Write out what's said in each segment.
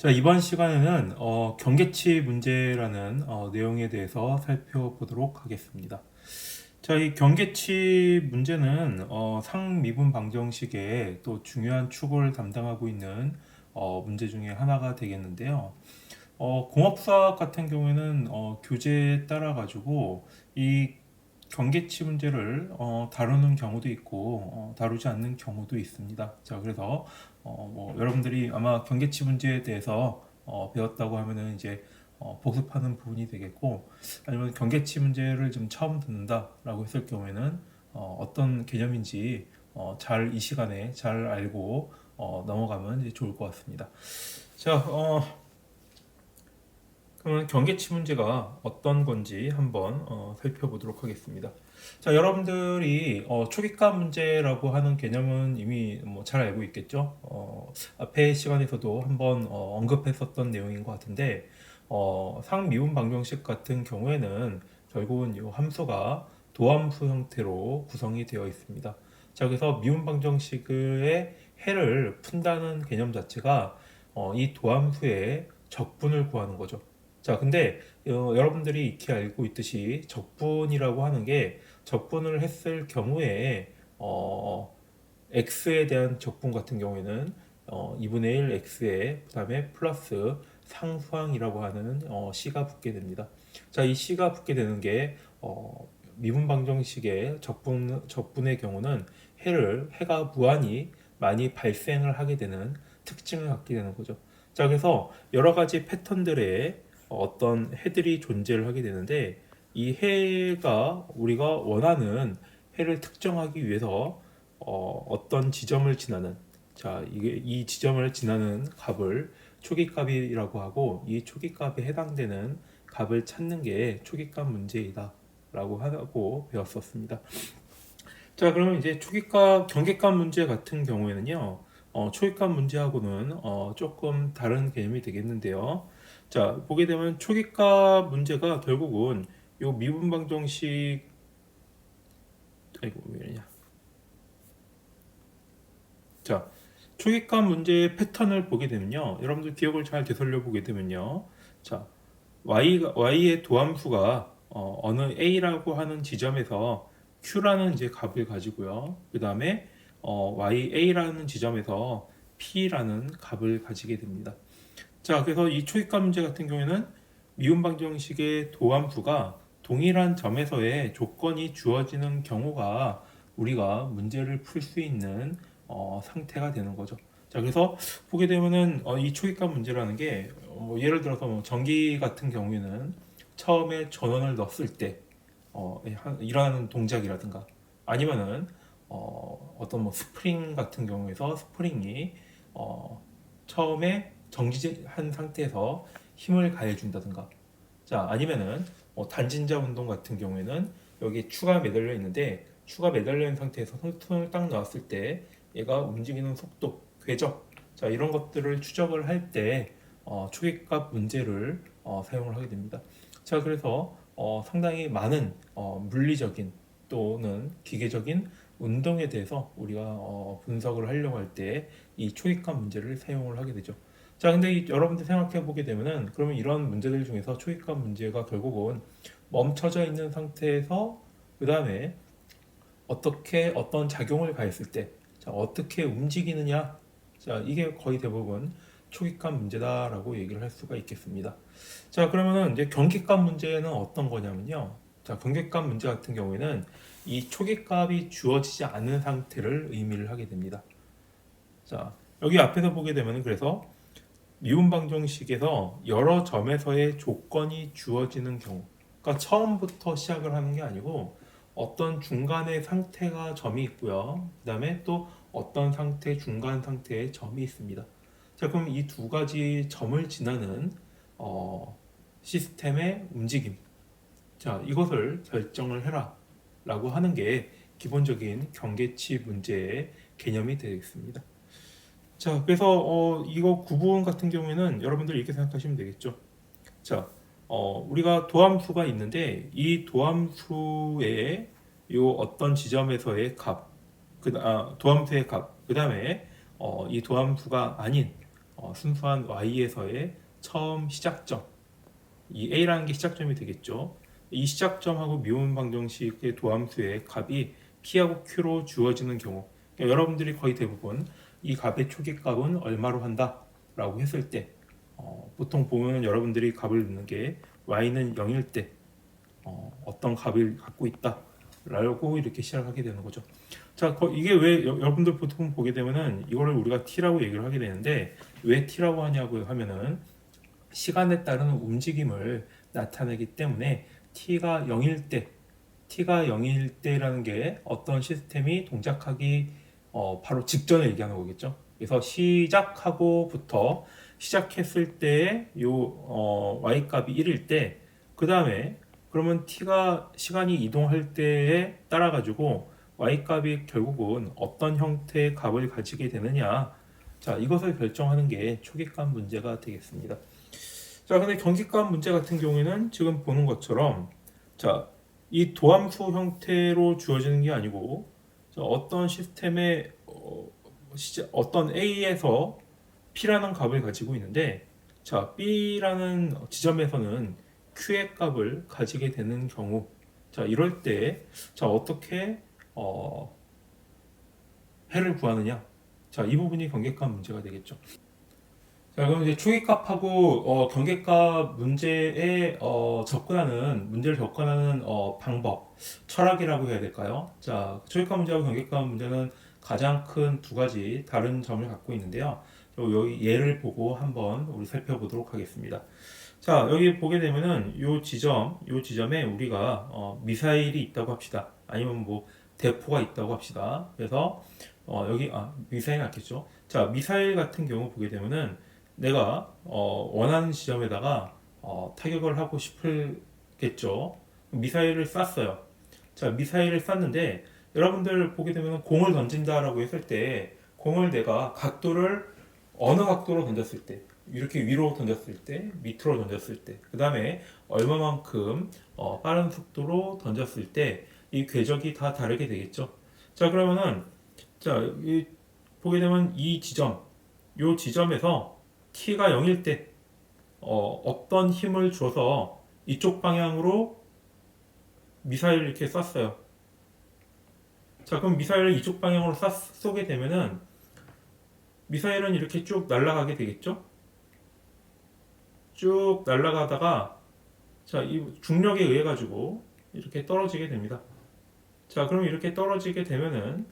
자, 이번 시간에는 경계치 문제라는 내용에 대해서 살펴보도록 하겠습니다. 자, 이 경계치 문제는 상미분 방정식의 또 중요한 축을 담당하고 있는 문제 중에 하나가 되겠는데요. 공업수학 같은 경우에는 교재에 따라 가지고 이 경계치 문제를 다루는 경우도 있고 다루지 않는 경우도 있습니다. 자, 그래서 뭐 여러분들이 아마 경계치 문제에 대해서 배웠다고 하면은 이제 복습하는 부분이 되겠고, 아니면 경계치 문제를 좀 처음 듣는다라고 했을 경우에는 어떤 개념인지 잘 이 시간에 잘 알고 넘어가면 이제 좋을 것 같습니다. 자, 그러면 경계치 문제가 어떤 건지 한번 살펴보도록 하겠습니다. 자, 여러분들이 초기값 문제라고 하는 개념은 이미 뭐 잘 알고 있겠죠? 앞에 시간에서도 한번 언급했었던 내용인 것 같은데, 상미분 방정식 같은 경우에는 결국은 이 함수가 도함수 형태로 구성이 되어 있습니다. 자, 그래서 미분 방정식의 해를 푼다는 개념 자체가 이 도함수의 적분을 구하는 거죠. 자, 근데 여러분들이 익히 알고 있듯이 적분이라고 하는 게 적분을 했을 경우에 x에 대한 적분 같은 경우에는 2분의 1 x에 그다음에 플러스 상수항이라고 하는 c가 붙게 됩니다. 자, 이 c가 붙게 되는 게 미분 방정식의 적분의 경우는 해가 무한히 많이 발생을 하게 되는 특징을 갖게 되는 거죠. 자, 그래서 여러 가지 패턴들의 어떤 해들이 존재를 하게 되는데, 이 해가 우리가 원하는 해를 특정하기 위해서 어떤 지점을 지나는, 자, 이게 이 지점을 지나는 값을 초기값이라고 하고, 이 초기값에 해당되는 값을 찾는 게 초기값 문제이다라고 하고 배웠었습니다. 자, 그러면 이제 초기값, 경계값 문제 같은 경우에는요, 초기값 문제하고는 조금 다른 개념이 되겠는데요. 자, 보게 되면 초기값 문제가 결국은 요 미분방정식, 아이고, 왜 이러냐. 자, 초기값 문제의 패턴을 보게 되면요. 여러분들 기억을 잘 되살려 보게 되면요. 자, y의 도함수가 어느 a라고 하는 지점에서 q라는 이제 값을 가지고요. 그 다음에 ya라는 지점에서 p라는 값을 가지게 됩니다. 자, 그래서 이 초기값 문제 같은 경우에는 미분 방정식의 도함수가 동일한 점에서의 조건이 주어지는 경우가 우리가 문제를 풀 수 있는 상태가 되는 거죠. 자, 그래서 보게 되면은 이 초기값 문제라는 게 예를 들어서 뭐 전기 같은 경우에는 처음에 전원을 넣었을 때 일어나는 동작이라든가, 아니면은 어떤 뭐 스프링 같은 경우에서 스프링이 처음에 정지한 상태에서 힘을 가해준다든가, 자, 아니면은 단진자 운동 같은 경우에는 여기 추가 매달려 있는데, 추가 매달려 있는 상태에서 손을 딱 놨을 때 얘가 움직이는 속도, 궤적, 자, 이런 것들을 추적을 할 때 초기값 문제를 사용을 하게 됩니다. 자, 그래서 상당히 많은 물리적인 또는 기계적인 운동에 대해서 우리가 분석을 하려고 할 때 이 초기값 문제를 사용을 하게 되죠. 자, 근데 여러분들 생각해 보게 되면은, 그러면 이런 문제들 중에서 초기값 문제가 결국은 멈춰져 있는 상태에서 그 다음에 어떤 작용을 가했을 때, 자, 어떻게 움직이느냐, 자, 이게 거의 대부분 초기값 문제다라고 얘기를 할 수가 있겠습니다. 자, 그러면은 이제 경기값 문제는 어떤 거냐면요. 자, 경기값 문제 같은 경우에는 이 초기값이 주어지지 않은 상태를 의미를 하게 됩니다. 자, 여기 앞에서 보게 되면은, 그래서 미분 방정식에서 여러 점에서의 조건이 주어지는 경우, 그러니까 처음부터 시작을 하는 게 아니고 어떤 중간의 상태가 점이 있고요. 그 다음에 또 어떤 상태, 중간 상태의 점이 있습니다. 자, 그럼 이 두 가지 점을 지나는 시스템의 움직임, 자, 이것을 결정을 해라 라고 하는 게 기본적인 경계치 문제의 개념이 되겠습니다. 자, 그래서 이거 구분 같은 경우에는 여러분들 이렇게 생각하시면 되겠죠. 자, 우리가 도함수가 있는데 이 도함수의 요 어떤 지점에서의 값, 도함수의 값, 그 다음에 이 도함수가 아닌 순수한 y에서의 처음 시작점, 이 a라는 게 시작점이 되겠죠. 이 시작점하고 미분 방정식의 도함수의 값이 p하고 q로 주어지는 경우, 그러니까 여러분들이 거의 대부분 이 값의 초기값은 얼마로 한다라고 했을 때 보통 보면 여러분들이 값을 넣는 게 y는 0일 때 어떤 값을 갖고 있다라고 이렇게 시작하게 되는 거죠. 자, 이게 왜 여러분들 보통 보게 되면은 이거를 우리가 t라고 얘기를 하게 되는데 왜 t라고 하냐고 하면은 시간에 따른 움직임을 나타내기 때문에 t가 0일 때라는 게 어떤 시스템이 동작하기 바로 직전에 얘기하는 거겠죠. 그래서 시작하고부터 시작했을 때의 y 값이 1일 때, 그 다음에 그러면 t가 시간이 이동할 때에 따라 가지고 y 값이 결국은 어떤 형태의 값을 가지게 되느냐, 자, 이것을 결정하는 게 초기값 문제가 되겠습니다. 자, 근데 경기값 문제 같은 경우에는 지금 보는 것처럼, 자, 이 도함수 형태로 주어지는 게 아니고, 자, 어떤 시스템의 어떤 A에서 P라는 값을 가지고 있는데, 자, B라는 지점에서는 Q의 값을 가지게 되는 경우, 자, 이럴 때, 자, 어떻게 해를 구하느냐? 자, 이 부분이 경계값 문제가 되겠죠. 자, 그럼 이제 초기값하고 경계값 문제에 문제를 접근하는 방법, 철학이라고 해야 될까요? 자, 초기값 문제하고 경계값 문제는 가장 큰 두 가지 다른 점을 갖고 있는데요. 여기 예를 보고 한번 우리 살펴보도록 하겠습니다. 자, 여기 보게 되면은 요 지점에 우리가 미사일이 있다고 합시다. 아니면 뭐 대포가 있다고 합시다. 그래서 여기 미사일 맞겠죠? 자, 미사일 같은 경우 보게 되면은 내가 원하는 지점에다가 타격을 하고 싶겠죠. 미사일을 쐈어요. 자, 미사일을 쐈는데 여러분들 보게 되면 공을 던진다라고 했을 때 공을 내가 어느 각도로 던졌을 때, 이렇게 위로 던졌을 때, 밑으로 던졌을 때, 그 다음에 얼마만큼 빠른 속도로 던졌을 때 이 궤적이 다 다르게 되겠죠. 자, 그러면은 보게 되면 이 지점에서 t가 0일 때 어떤 힘을 줘서 이쪽 방향으로 미사일을 이렇게 쐈어요. 자, 그럼 미사일을 이쪽 방향으로 쏘게 되면은 미사일은 이렇게 쭉 날아가게 되겠죠? 쭉 날아가다가 자, 이 중력에 의해 가지고 이렇게 떨어지게 됩니다. 자, 그럼 이렇게 떨어지게 되면은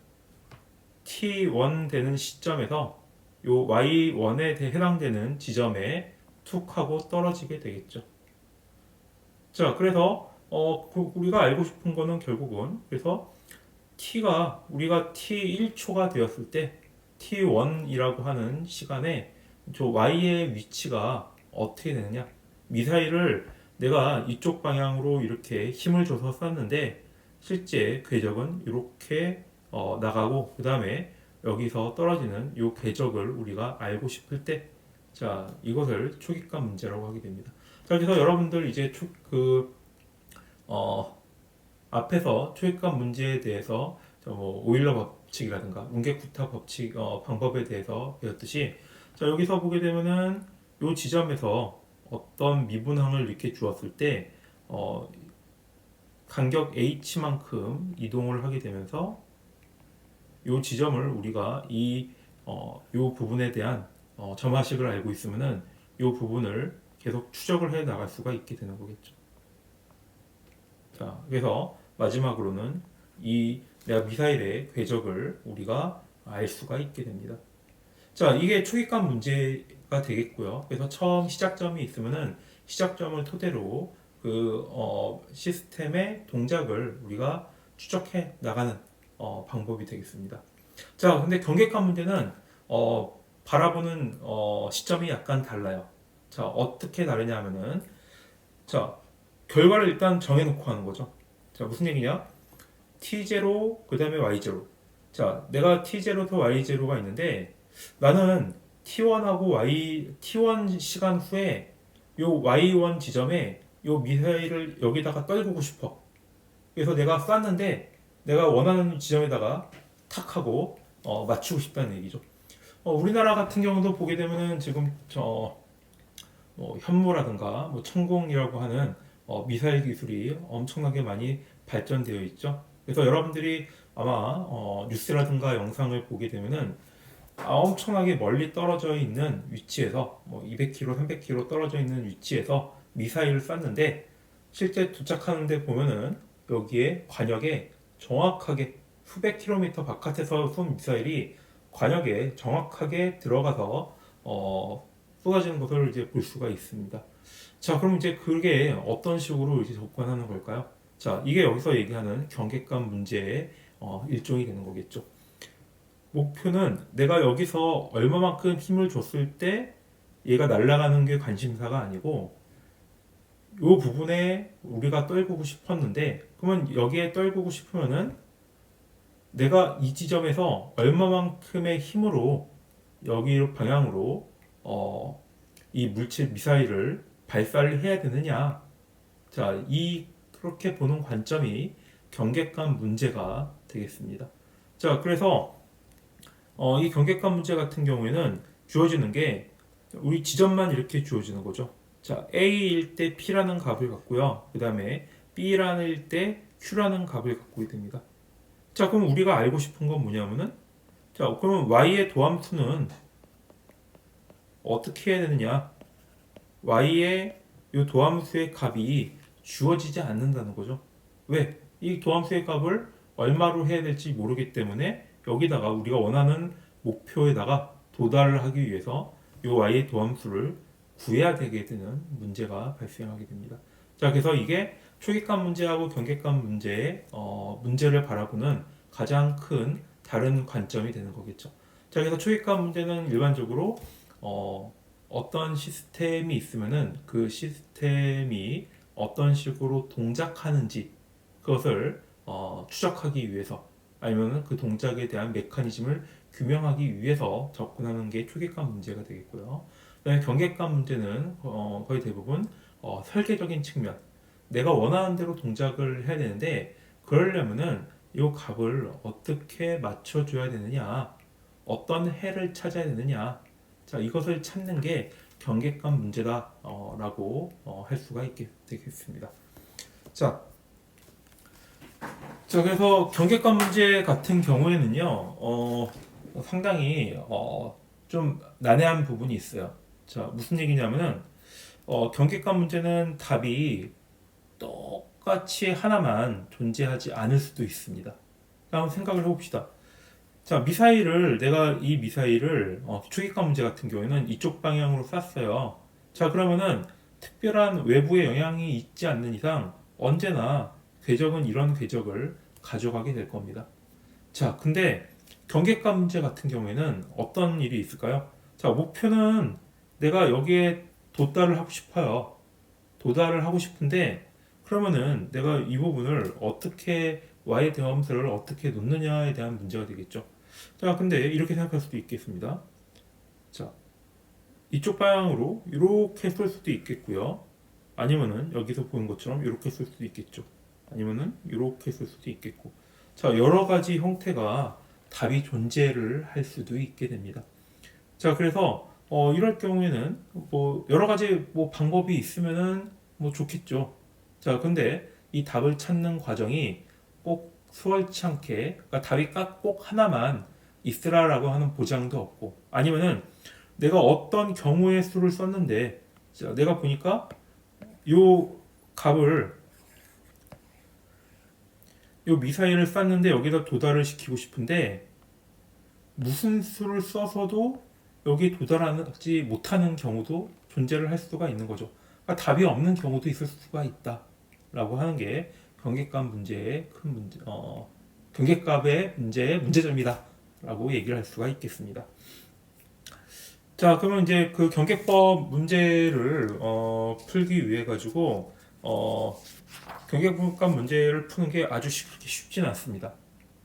T1 되는 시점에서 요 Y1에 해당되는 지점에 툭 하고 떨어지게 되겠죠. 자, 그래서 우리가 알고 싶은 거는 결국은 그래서 우리가 T 1초가 되었을 때 T1이라고 하는 시간에 저 Y의 위치가 어떻게 되느냐? 미사일을 내가 이쪽 방향으로 이렇게 힘을 줘서 쐈는데 실제 궤적은 이렇게 나가고 그 다음에 여기서 떨어지는 이 궤적을 우리가 알고 싶을 때, 자, 이것을 초기값 문제라고 하게 됩니다. 자, 그래서 여러분들 이제 앞에서 초기값 문제에 대해서 뭐 오일러 법칙이라든가 웅계쿠타 법칙 방법에 대해서 배웠듯이, 자, 여기서 보게 되면은 이 지점에서 어떤 미분항을 이렇게 주었을 때 간격 h만큼 이동을 하게 되면서 이 지점을 우리가 이 부분에 대한 점화식을 알고 있으면은 이 부분을 계속 추적을 해 나갈 수가 있게 되는 거겠죠. 자, 그래서 마지막으로는 내가 미사일의 궤적을 우리가 알 수가 있게 됩니다. 자, 이게 초기값 문제가 되겠고요. 그래서 처음 시작점이 있으면은 시작점을 토대로 시스템의 동작을 우리가 추적해 나가는 방법이 되겠습니다. 자, 근데 경계값 문제는 바라보는 시점이 약간 달라요. 자, 어떻게 다르냐 하면은, 자, 결과를 일단 정해놓고 하는 거죠. 자, 무슨 얘기냐? T0, 그 다음에 Y0. 자, 내가 T0도 Y0가 있는데, 나는 T1 시간 후에 요 Y1 지점에 요 미사일을 여기다가 떨구고 싶어. 그래서 내가 쐈는데, 내가 원하는 지점에다가 탁 하고 맞추고 싶다는 얘기죠. 우리나라 같은 경우도 보게 되면은 지금 현무라든가 뭐 천공이라고 하는 미사일 기술이 엄청나게 많이 발전되어 있죠. 그래서 여러분들이 아마 뉴스라든가 영상을 보게 되면은 엄청나게 멀리 떨어져 있는 위치에서 뭐 200km, 300km 떨어져 있는 위치에서 미사일을 쐈는데 실제 도착하는데 보면은 여기에 관역에 정확하게 수백 킬로미터 바깥에서 쏜 미사일이 관역에 정확하게 들어가서 쏟아지는 것을 이제 볼 수가 있습니다. 자, 그럼 이제 그게 어떤 식으로 이제 접근하는 걸까요? 자, 이게 여기서 얘기하는 경계감 문제의 일종이 되는 거겠죠. 목표는 내가 여기서 얼마만큼 힘을 줬을 때 얘가 날아가는 게 관심사가 아니고 이 부분에 우리가 떨구고 싶었는데 그러면 여기에 떨구고 싶으면은 내가 이 지점에서 얼마만큼의 힘으로 여기 방향으로 이 물질 미사일을 발사를 해야 되느냐. 자, 그렇게 보는 관점이 경계감 문제가 되겠습니다. 자, 그래서 이 경계감 문제 같은 경우에는 주어지는 게 우리 지점만 이렇게 주어지는 거죠. 자, A일 때 P라는 값을 갖고요. 그 다음에 B라는 때 Q라는 값을 갖고 됩니다. 자, 그럼 우리가 알고 싶은 건 뭐냐면은 자, 그러면 Y의 도함수는 어떻게 해야 되느냐? Y의 이 도함수의 값이 주어지지 않는다는 거죠. 왜? 이 도함수의 값을 얼마로 해야 될지 모르기 때문에 여기다가 우리가 원하는 목표에다가 도달을 하기 위해서 이 Y의 도함수를 구해야 되게 되는 문제가 발생하게 됩니다. 자, 그래서 이게 초계감 문제하고 경계감 문제의 문제를 바라보는 가장 큰 다른 관점이 되는 거겠죠. 자, 그래서 초계감 문제는 일반적으로 어떤 시스템이 있으면은 그 시스템이 어떤 식으로 동작하는지 그것을 추적하기 위해서 아니면 그 동작에 대한 메커니즘을 규명하기 위해서 접근하는 게 초계감 문제가 되겠고요. 그다음에 경계감 문제는 거의 대부분 설계적인 측면, 내가 원하는 대로 동작을 해야 되는데 그러려면은 이 값을 어떻게 맞춰줘야 되느냐, 어떤 해를 찾아야 되느냐, 자 이것을 찾는 게 경계감 문제다라고 할 수가 되겠습니다. 자, 그래서 경계감 문제 같은 경우에는요, 상당히 좀 난해한 부분이 있어요. 자, 무슨 얘기냐면은 경계감 문제는 답이 똑같이 하나만 존재하지 않을 수도 있습니다. 한번 생각을 해봅시다. 자, 내가 이 미사일을 초계감 문제 같은 경우에는 이쪽 방향으로 쐈어요. 자, 그러면은 특별한 외부의 영향이 있지 않는 이상 언제나 궤적은 이런 궤적을 가져가게 될 겁니다. 자, 근데 경계감 문제 같은 경우에는 어떤 일이 있을까요? 자, 목표는 내가 여기에 도달을 하고 싶어요. 도달을 하고 싶은데 그러면은 내가 이 부분을 어떻게 y 대함수를 어떻게 놓느냐에 대한 문제가 되겠죠. 자, 근데 이렇게 생각할 수도 있겠습니다. 자, 이쪽 방향으로 이렇게 쓸 수도 있겠고요. 아니면은 여기서 보는 것처럼 이렇게 쓸 수도 있겠죠. 아니면은 이렇게 쓸 수도 있겠고. 자, 여러 가지 형태가 답이 존재를 할 수도 있게 됩니다. 자, 그래서 이럴 경우에는 뭐 여러 가지 뭐 방법이 있으면은 뭐 좋겠죠. 자, 근데 이 답을 찾는 과정이 꼭 수월치 않게, 그러니까 답이 꼭 하나만 있으라라고 하는 보장도 없고, 아니면은 내가 어떤 경우의 수를 썼는데, 자, 내가 보니까 요 값을 요 미사일을 쐈는데 여기다 도달을 시키고 싶은데 무슨 수를 써서도 여기 도달하지 못하는 경우도 존재를 할 수가 있는 거죠. 그러니까 답이 없는 경우도 있을 수가 있다라고 하는 게 경계값 문제의 큰 문제, 경계값의 문제의 문제점이다라고 얘기를 할 수가 있겠습니다. 자, 그러면 이제 그 경계법 문제를 풀기 위해 가지고 경계값 문제를 푸는 게 아주 쉽지는 않습니다.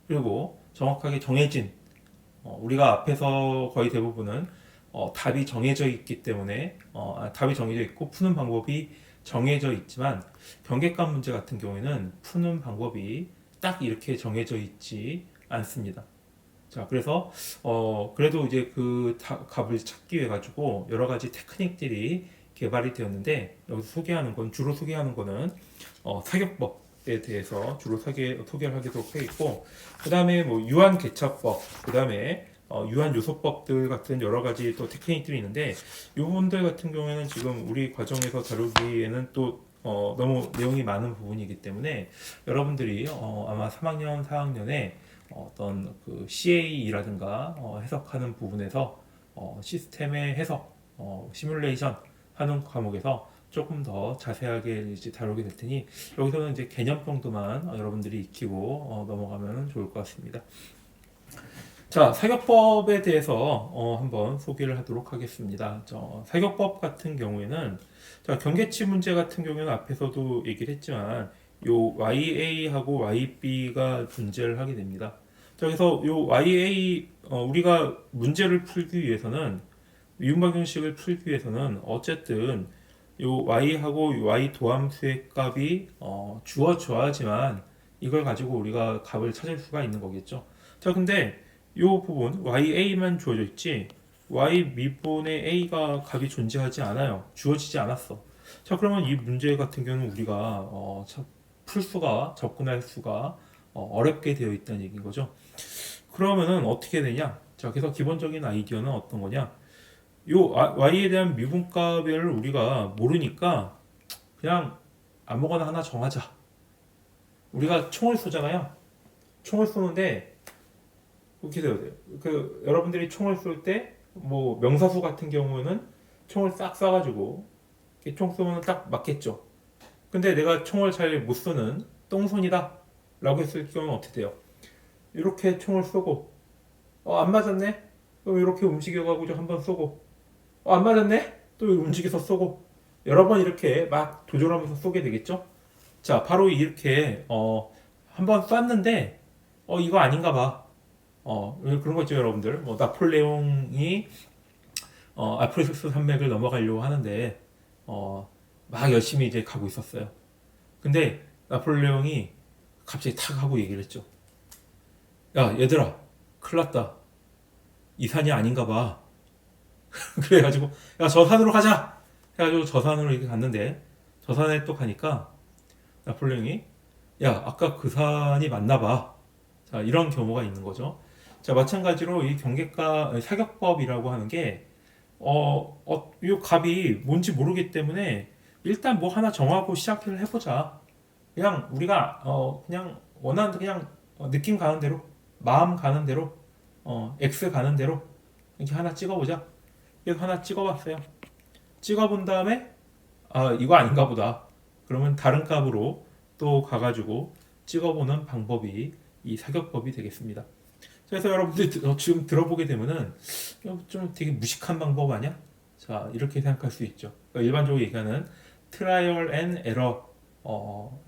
그리고 정확하게 정해진 우리가 앞에서 거의 대부분은 답이 정해져 있기 때문에 답이 정해져 있고 푸는 방법이 정해져 있지만 경계값 문제 같은 경우에는 푸는 방법이 딱 이렇게 정해져 있지 않습니다. 자, 그래서 그래도 이제 그 값을 찾기 위해 가지고 여러 가지 테크닉들이 개발이 되었는데 여기서 주로 소개하는 거는 사격법에 대해서 주로 소개를 하도록 하겠고, 그 다음에 뭐 유한 개차법, 그 다음에 유한 요소법들 같은 여러 가지 또 테크닉들이 있는데, 이 부분들 같은 경우에는 지금 우리 과정에서 다루기에는 또 너무 내용이 많은 부분이기 때문에 여러분들이 아마 3학년, 4학년에 어떤 그 CA라든가 해석하는 부분에서 시스템의 해석, 시뮬레이션 하는 과목에서 조금 더 자세하게 이제 다루게 될 테니 여기서는 이제 개념 정도만 여러분들이 익히고 넘어가면 좋을 것 같습니다. 자, 사격법에 대해서 한번 소개를 하도록 하겠습니다. 사격법 같은 경우에는 자, 경계치 문제 같은 경우에는 앞에서도 얘기를 했지만 요 YA하고 YB가 문제를 하게 됩니다. 자, 그래서 요 YA 우리가 문제를 풀기 위해서는 미분방정식을 풀기 위해서는 어쨌든 요 y하고 y 도함수의 값이 주어져야지만 이걸 가지고 우리가 값을 찾을 수가 있는 거겠죠. 자, 근데 요 부분 ya만 주어져 있지 y 미분의 a가 값이 존재하지 않아요. 주어지지 않았어. 자, 그러면 이 문제 같은 경우는 우리가 접근할 수가 어렵게 되어 있다는 얘기인 거죠. 그러면은 어떻게 되냐? 자, 그래서 기본적인 아이디어는 어떤 거냐? 요 y에 대한 미분값을 우리가 모르니까 그냥 아무거나 하나 정하자. 우리가 총을 쏘잖아요. 총을 쏘는데 이렇게 돼야 돼요. 그 여러분들이 총을 쏠 때 뭐 명사수 같은 경우는 총을 싹 쏴가지고 이렇게 총 쏘면 딱 맞겠죠. 근데 내가 총을 잘 못 쏘는 똥손이다 라고 했을 경우는 어떻게 돼요? 이렇게 총을 쏘고 안 맞았네? 그럼 이렇게 움직여가지고 한번 쏘고 안 맞았네? 또 움직여서 쏘고 여러 번 이렇게 막 조절하면서 쏘게 되겠죠? 자, 바로 이렇게 한번 쐈는데 이거 아닌가 봐. 그런 거 있죠, 여러분들. 뭐 나폴레옹이 알프레스스 산맥을 넘어가려고 하는데 막 열심히 이제 가고 있었어요. 근데 나폴레옹이 갑자기 탁 하고 얘기를 했죠. 야, 얘들아, 큰일 났다. 이 산이 아닌가 봐. 그래가지고 야, 저 산으로 가자. 해가지고 저 산으로 이렇게 갔는데 저 산에 또 가니까 나폴레옹이 야, 아까 그 산이 맞나 봐. 자, 이런 경우가 있는 거죠. 자, 마찬가지로 이 사격법이라고 하는 게 이 값이 뭔지 모르기 때문에 일단 뭐 하나 정하고 시작을 해보자. 그냥 우리가 그냥 원하는 그냥 느낌 가는 대로, 마음 가는 대로, X 가는 대로 이렇게 하나 찍어보자. 그래서 하나 찍어봤어요. 찍어본 다음에 이거 아닌가 보다. 그러면 다른 값으로 또 가가지고 찍어보는 방법이 이 사격법이 되겠습니다. 그래서 여러분들이 지금 들어보게 되면은 좀 되게 무식한 방법 아니야? 자, 이렇게 생각할 수 있죠. 그러니까 일반적으로 얘기하는 트라이얼 앤 에러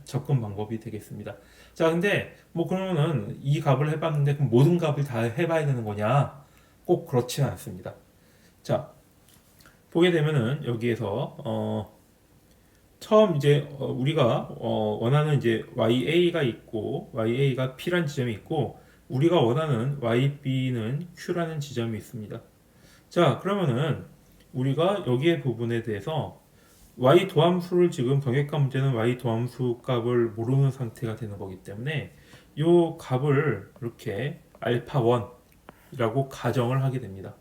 접근 방법이 되겠습니다. 자, 근데 뭐 그러면은 이 값을 해봤는데 그럼 모든 값을 다 해봐야 되는 거냐? 꼭 그렇지는 않습니다. 자, 보게 되면은 여기에서 처음 이제 우리가 원하는 이제 YA가 있고 YA가 P라는 지점이 있고 우리가 원하는 YB는 Q라는 지점이 있습니다. 자, 그러면은 우리가 여기에 부분에 대해서 Y 도함수를 지금 병역값 문제는 Y 도함수 값을 모르는 상태가 되는 거기 때문에 이 값을 이렇게 알파 1이라고 가정을 하게 됩니다.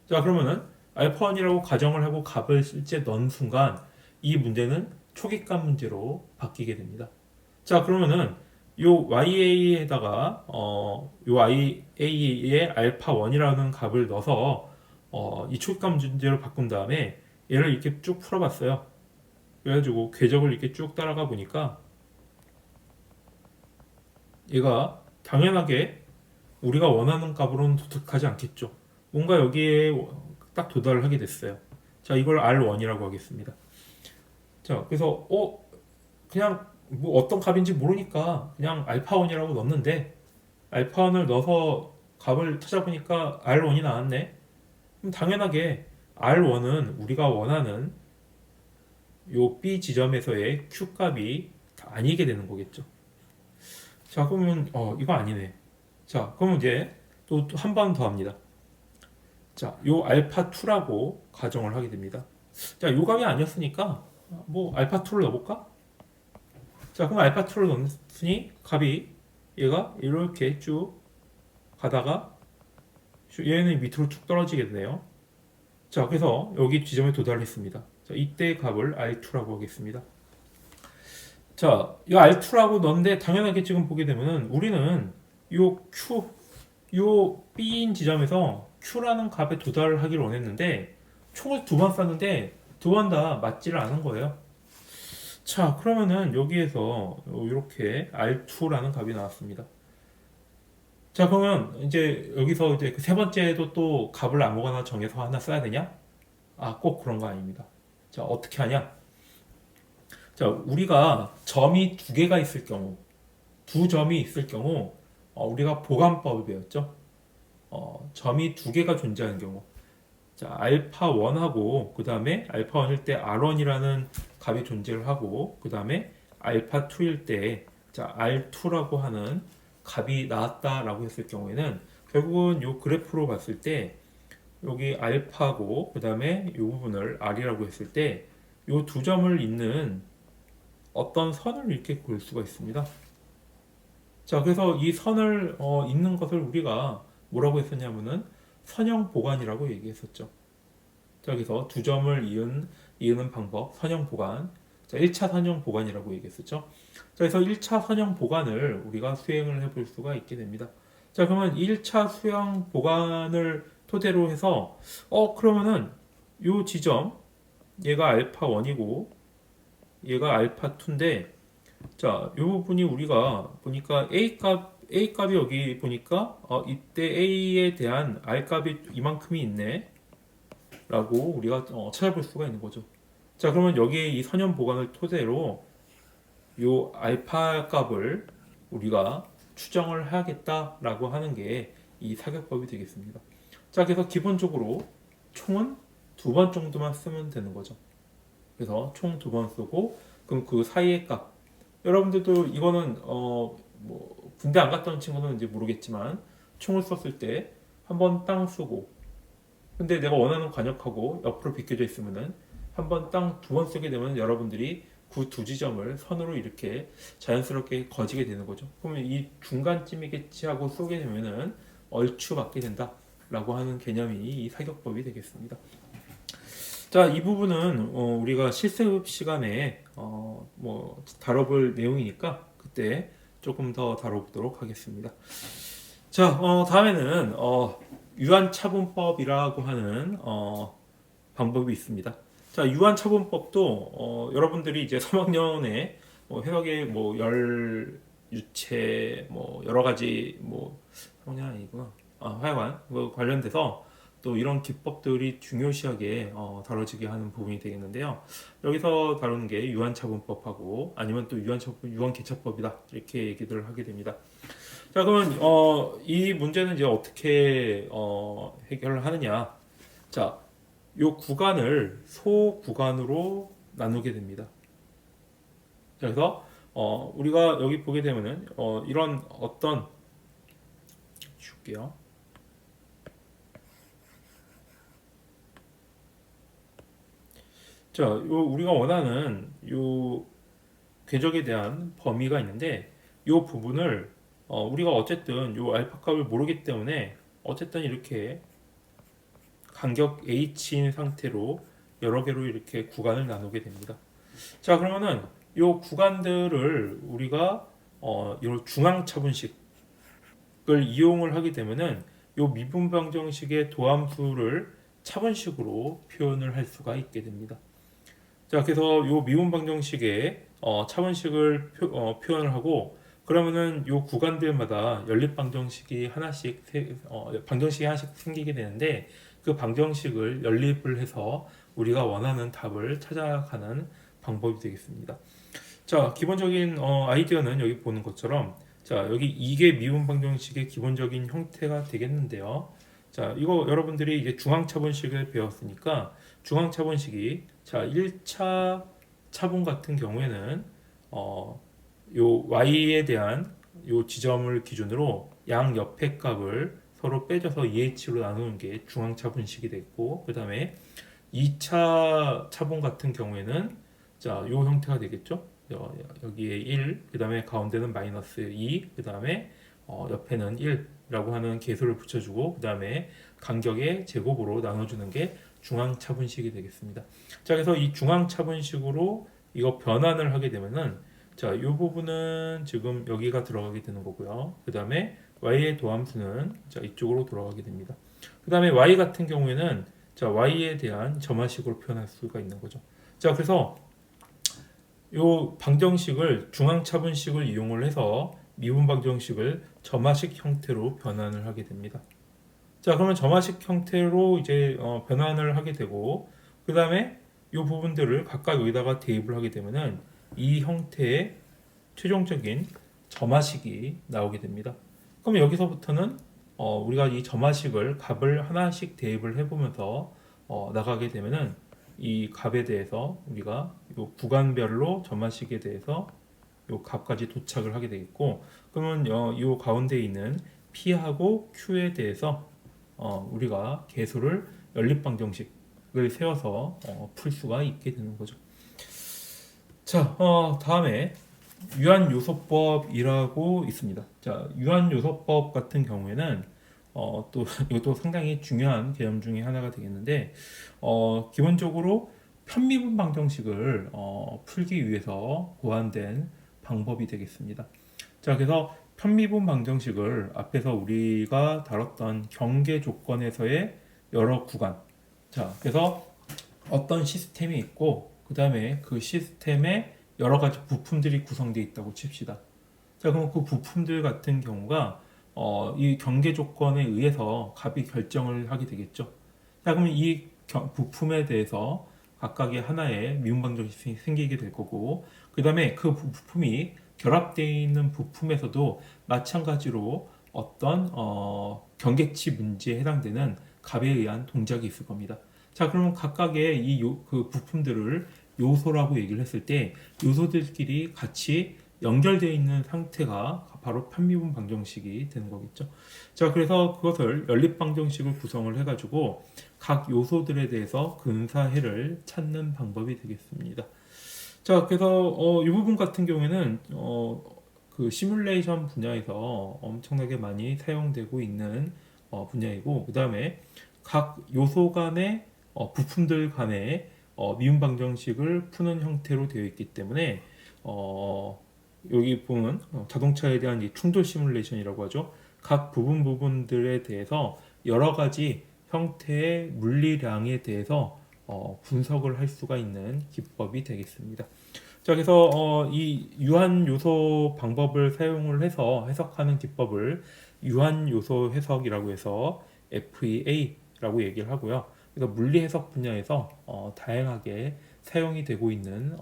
자, 그러면은 알파 1이라고 가정을 하고 값을 실제 넣은 순간 이 문제는 초기값 문제로 바뀌게 됩니다. 자, 그러면은 요 YA에다가 요 YA에 알파 1이라는 값을 넣어서 이 초기값 문제로 바꾼 다음에 얘를 이렇게 쭉 풀어봤어요. 그래가지고 궤적을 이렇게 쭉 따라가 보니까 얘가 당연하게 우리가 원하는 값으로는 도착하지 않겠죠. 뭔가 여기에 딱 도달을 하게 됐어요. 자, 이걸 R1이라고 하겠습니다. 자, 그래서 그냥 뭐 어떤 값인지 모르니까 그냥 알파1이라고 넣었는데 알파1을 넣어서 값을 찾아보니까 R1이 나왔네. 그럼 당연하게 R1은 우리가 원하는 요 B 지점에서의 Q 값이 아니게 되는 거겠죠. 자, 그러면 이거 아니네. 자, 그러면 이제 또 한 번 더 합니다. 자, 요 알파 2라고 가정을 하게 됩니다. 자, 요 값이 아니었으니까 뭐 알파 2를 넣어볼까? 자, 그럼 알파 2를 넣었으니 값이 얘가 이렇게 쭉 가다가 얘는 밑으로 쭉 떨어지게 되네요. 자, 그래서 여기 지점에 도달했습니다. 자, 이때 값을 R2라고 하겠습니다. 자, 이 R2라고 넣는데 당연하게 지금 보게 되면은 우리는 요 Q, 요 B인 지점에서 Q라는 값에 도달하기를 원했는데 총을 두 번 쐈는데 두 번 다 맞지를 않은 거예요. 자, 그러면은 여기에서 이렇게 R2라는 값이 나왔습니다. 자, 그러면 이제 여기서 이제 그 세 번째도 또 값을 아무거나 정해서 하나 써야 되냐? 아, 꼭 그런 거 아닙니다. 자, 어떻게 하냐? 자, 우리가 점이 두 개가 있을 경우, 두 점이 있을 경우, 우리가 보관법을 배웠죠? 점이 두 개가 존재하는 경우. 자, 알파 1하고, 그 다음에 알파 1일 때 R1이라는 값이 존재를 하고, 그 다음에 알파 2일 때, 자, R2라고 하는 값이 나왔다라고 했을 경우에는, 결국은 요 그래프로 봤을 때, 여기 알파고, 그 다음에 이 부분을 R이라고 했을 때, 요 두 점을 잇는 어떤 선을 이렇게 그을 수가 있습니다. 자, 그래서 이 선을 잇는 것을 우리가 뭐라고 했었냐면은 선형 보관이라고 얘기했었죠. 자, 그래서 두 점을 이으는 방법, 선형 보관. 자, 1차 선형 보관이라고 얘기했었죠. 자, 그래서 1차 선형 보관을 우리가 수행을 해볼 수가 있게 됩니다. 자, 그러면 1차 수형 보관을 토대로 해서, 그러면은 요 지점, 얘가 알파 1이고, 얘가 알파 2인데, 자, 이 부분이 우리가 보니까 A 값이 여기 보니까 이때 A에 대한 R 값이 이만큼이 있네 라고 우리가 찾아볼 수가 있는 거죠. 자, 그러면 여기에 이 선형 보관을 토대로 요 알파 값을 우리가 추정을 해야겠다라고 하는 게 이 사격법이 되겠습니다. 자, 그래서 기본적으로 총은 두 번 정도만 쓰면 되는 거죠. 그래서 총 두 번 쓰고, 그럼 그 사이의 값, 여러분들도 이거는 뭐 군대 안 갔던 친구는 이제 모르겠지만 총을 썼을 때 한 번 땅 쏘고, 근데 내가 원하는 관역하고 옆으로 비껴져 있으면은 한 번 땅 두 번 쓰게 되면 여러분들이 그 두 지점을 선으로 이렇게 자연스럽게 거지게 되는 거죠. 그러면 이 중간쯤이겠지 하고 쏘게 되면은 얼추 맞게 된다라고 하는 개념이 이 사격법이 되겠습니다. 자, 이 부분은 우리가 실습 시간에 뭐 다뤄볼 내용이니까 그때 조금 더 다뤄보도록 하겠습니다. 자, 다음에는 유한차분법이라고 하는 방법이 있습니다. 자, 유한차분법도 여러분들이 이제 3학년에 해석의 뭐 열유체 뭐 여러 가지 뭐 3학년 아니구나. 하여간 뭐 관련돼서 또 이런 기법들이 중요시하게 다뤄지게 하는 부분이 되겠는데요. 여기서 다루는 게 유한차분법하고 아니면 또 유한개차법이다 이렇게 얘기를 하게 됩니다. 자, 그러면 이 문제는 이제 어떻게 해결을 하느냐? 자, 요 구간을 소 구간으로 나누게 됩니다. 자, 그래서 우리가 여기 보게 되면은 이런 어떤 줄게요. 자, 우리가 원하는 요 궤적에 대한 범위가 있는데 요 부분을 우리가 어쨌든 요 알파 값을 모르기 때문에 어쨌든 이렇게 간격 h인 상태로 여러 개로 이렇게 구간을 나누게 됩니다. 자, 그러면은 요 구간들을 우리가 요 중앙 차분식을 이용을 하게 되면은 요 미분 방정식의 도함수를 차분식으로 표현을 할 수가 있게 됩니다. 자, 그래서 요 미분 방정식에 차분식을 표현을 하고 그러면은 요 구간들마다 연립 방정식이 하나씩 방정식이 하나씩 생기게 되는데 그 방정식을 연립을 해서 우리가 원하는 답을 찾아가는 방법이 되겠습니다. 자, 기본적인 아이디어는 여기 보는 것처럼 자, 여기 이게 미분 방정식의 기본적인 형태가 되겠는데요. 자, 이거 여러분들이 이제 중앙차분식을 배웠으니까 중앙차분식이 자, 1차 차분 같은 경우에는 요 y에 대한 요 지점을 기준으로 양 옆의 값을 서로 빼져서 2H로 나누는 게 중앙차분식이 됐고, 그 다음에 2차 차분 같은 경우에는 자, 요 형태가 되겠죠. 여기에 1, 그 다음에 가운데는 마이너스 2, 그 다음에 옆에는 1라고 하는 계수를 붙여주고, 그 다음에 간격의 제곱으로 나눠주는 게 중앙차분식이 되겠습니다. 자, 그래서 이 중앙차분식으로 이거 변환을 하게 되면은 자, 이 부분은 지금 여기가 들어가게 되는 거고요. 그 다음에 y의 도함수는 자, 이쪽으로 돌아가게 됩니다. 그 다음에 y 같은 경우에는 자, y에 대한 점화식으로 표현할 수가 있는 거죠. 자, 그래서 이 방정식을 중앙차분식을 이용을 해서 미분 방정식을 점화식 형태로 변환을 하게 됩니다. 자, 그러면 점화식 형태로 이제 변환을 하게 되고, 그 다음에 이 부분들을 각각 여기다가 대입을 하게 되면은 이 형태의 최종적인 점화식이 나오게 됩니다. 그럼 여기서부터는 우리가 이 점화식을 값을 하나씩 대입을 해보면서 나가게 되면은 이 값에 대해서 우리가 요 구간별로 점화식에 대해서 요 값까지 도착을 하게 되겠고, 그러면 요 가운데 있는 P하고 Q에 대해서 우리가 계수를 연립방정식을 세워서 풀 수가 있게 되는 거죠. 자, 다음에 유한요소법이라고 있습니다. 자, 유한요소법 같은 경우에는 또 이것도 상당히 중요한 개념 중에 하나가 되겠는데, 기본적으로 편미분 방정식을 풀기 위해서 고안된 방법이 되겠습니다. 자, 그래서 편미분 방정식을 앞에서 우리가 다뤘던 경계 조건에서의 여러 구간. 자, 그래서 어떤 시스템이 있고, 그 다음에 그 시스템에 여러 가지 부품들이 구성되어 있다고 칩시다. 자, 그럼 그 부품들 같은 경우가 이 경계 조건에 의해서 값이 결정을 하게 되겠죠. 자, 그러면 이 부품에 대해서 각각의 하나의 미분 방정식이 생기게 될 거고, 그 다음에 그 부품이 결합되어 있는 부품에서도 마찬가지로 어떤 경계치 문제에 해당되는 값에 의한 동작이 있을 겁니다. 자, 그러면 각각의 그 부품들을 요소라고 얘기를 했을 때 요소들끼리 같이 연결되어 있는 상태가 바로 편미분 방정식이 되는 거겠죠. 자, 그래서 그것을 연립 방정식을 구성을 해가지고 각 요소들에 대해서 근사해를 찾는 방법이 되겠습니다. 자, 그래서 이 부분 같은 경우에는 그 시뮬레이션 분야에서 엄청나게 많이 사용되고 있는 분야이고, 그 다음에 각 요소 간의 부품들 간의 미분 방정식을 푸는 형태로 되어 있기 때문에 여기 보면 자동차에 대한 이 충돌 시뮬레이션이라고 하죠. 각 부분들에 대해서 여러 가지 형태의 물리량에 대해서 분석을 할 수가 있는 기법이 되겠습니다. 자, 그래서 이 유한 요소 방법을 사용을 해서 해석하는 기법을 유한 요소 해석이라고 해서 FEA라고 얘기를 하고요. 그래서 물리 해석 분야에서 다양하게 사용이 되고 있는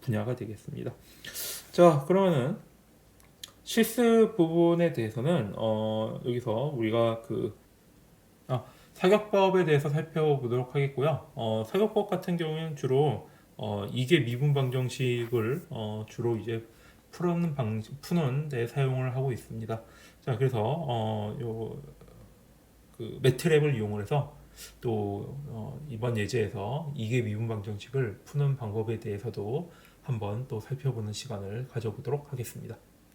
분야가 되겠습니다. 자, 그러면은 실습 부분에 대해서는 여기서 우리가 사격법에 대해서 살펴보도록 하겠고요. 사격법 같은 경우에는 주로 이계 미분 방정식을 주로 이제 푸는 데 사용을 하고 있습니다. 자, 그래서 그 매트랩을 이용을 해서 또 이번 예제에서 이계 미분 방정식을 푸는 방법에 대해서도 한번 또 살펴보는 시간을 가져보도록 하겠습니다.